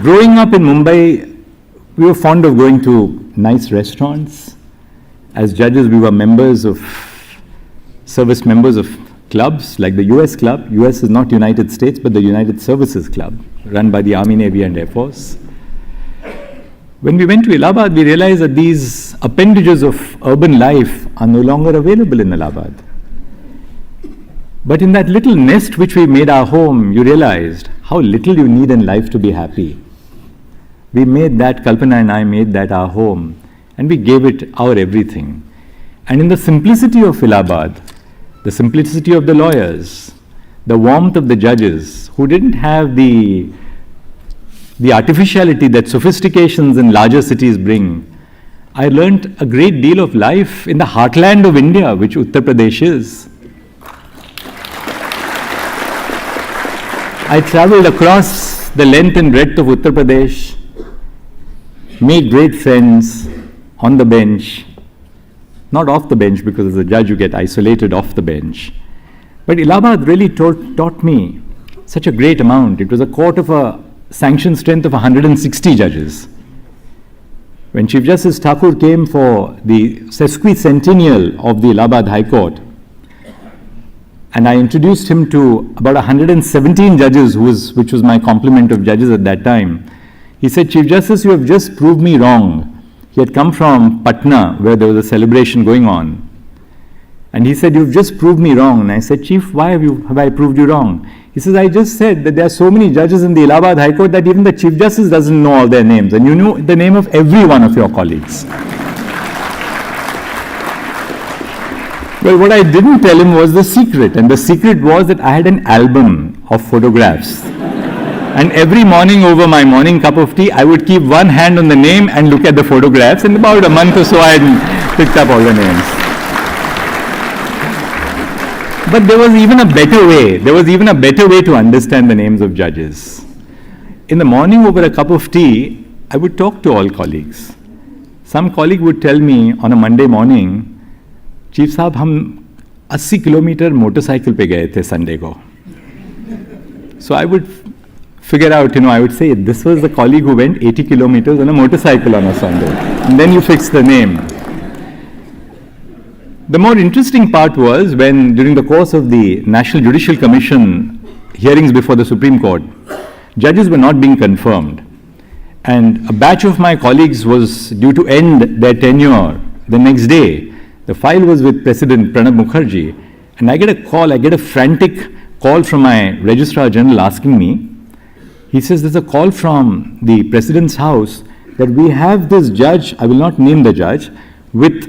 Growing up in Mumbai, we were fond of going to nice restaurants. As judges, we were service members of clubs like the US Club. US is not United States, but the United Services Club, run by the Army, Navy and Air Force. When we went to Allahabad, we realized that these appendages of urban life are no longer available in Allahabad. But in that little nest which we made our home, you realized how little you need in life to be happy. We made that, Kalpana and I made that our home, and we gave it our everything. And in the simplicity of Allahabad, the simplicity of the lawyers, the warmth of the judges, who didn't have the artificiality that sophistications in larger cities bring, I learnt a great deal of life in the heartland of India, which Uttar Pradesh is. I travelled across the length and breadth of Uttar Pradesh, made great friends on the bench, not off the bench, because as a judge you get isolated off the bench. But Allahabad really taught me such a great amount. It was a court of a sanctioned strength of 160 judges. When Chief Justice Thakur came for the sesquicentennial of the Allahabad High Court, and I introduced him to about 117 judges, which was my complement of judges at that time, he said, "Chief Justice, you have just proved me wrong." He had come from Patna, where there was a celebration going on. And he said, "You've just proved me wrong." And I said, "Chief, why have I proved you wrong?" He says, "I just said that there are so many judges in the Allahabad High Court that even the Chief Justice doesn't know all their names. And you knew the name of every one of your colleagues." Well, what I didn't tell him was the secret. And the secret was that I had an album of photographs. And every morning over my morning cup of tea, I would keep one hand on the name and look at the photographs. And about a month or so, I had picked up all the names. But there was even a better way. There was even a better way to understand the names of judges. In the morning over a cup of tea, I would talk to all colleagues. Some colleague would tell me on a Monday morning, "Chief Saab, hum 80 kilometer motorcycle pe gaye the Sunday ko." So I would figure out, I would say, this was the colleague who went 80 kilometers on a motorcycle on a Sunday. And then you fix the name. The more interesting part was when, during the course of the National Judicial Commission hearings before the Supreme Court, judges were not being confirmed. And a batch of my colleagues was due to end their tenure the next day. The file was with President Pranab Mukherjee. And I get a frantic call from my Registrar General asking me, he says, "There's a call from the President's house that we have this judge," I will not name the judge, "with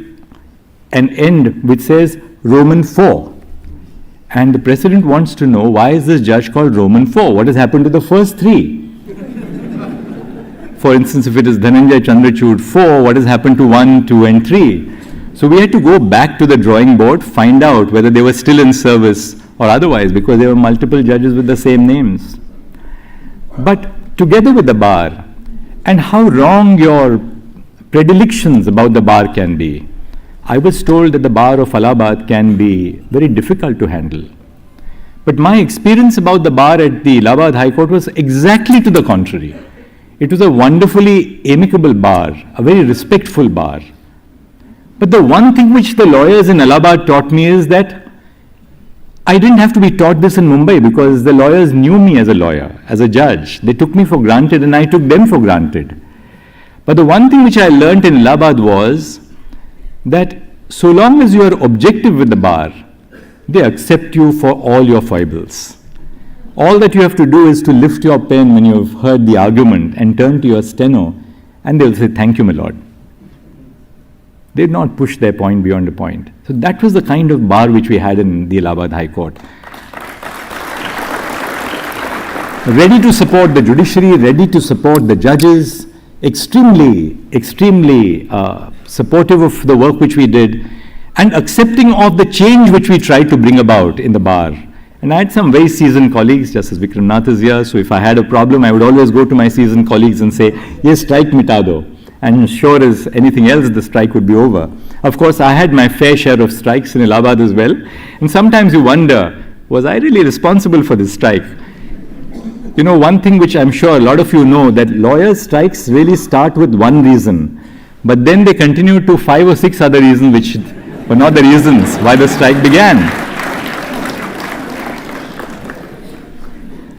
an end which says Roman 4. And the President wants to know, why is this judge called Roman 4? What has happened to the first 3? For instance, if it is Dhananjay Chandrachud 4, what has happened to 1, 2 and 3? So we had to go back to the drawing board, find out whether they were still in service or otherwise, because there were multiple judges with the same names. But together with the bar, and how wrong your predilections about the bar can be, I was told that the bar of Allahabad can be very difficult to handle. But my experience about the bar at the Allahabad High Court was exactly to the contrary. It was a wonderfully amicable bar, a very respectful bar. But the one thing which the lawyers in Allahabad taught me is that I didn't have to be taught this in Mumbai, because the lawyers knew me as a lawyer, as a judge. They took me for granted and I took them for granted. But the one thing which I learnt in Allahabad was that so long as you are objective with the bar, they accept you for all your foibles. All that you have to do is to lift your pen when you have heard the argument and turn to your steno, and they'll say, "Thank you, my lord." They did not push their point beyond a point. So that was the kind of bar which we had in the Allahabad High Court. Ready to support the judiciary, ready to support the judges, extremely supportive of the work which we did, and accepting of the change which we tried to bring about in the bar. And I had some very seasoned colleagues, Justice Vikram Nath is here, so if I had a problem, I would always go to my seasoned colleagues and say, "Yes, strike mita do." And sure as anything else, the strike would be over. Of course, I had my fair share of strikes in Allahabad as well. And sometimes you wonder, was I really responsible for this strike? you know, one thing which I'm sure a lot of you know, that lawyers' strikes really start with one reason, but then they continue to 5 or 6 other reasons which were not the reasons why the strike began.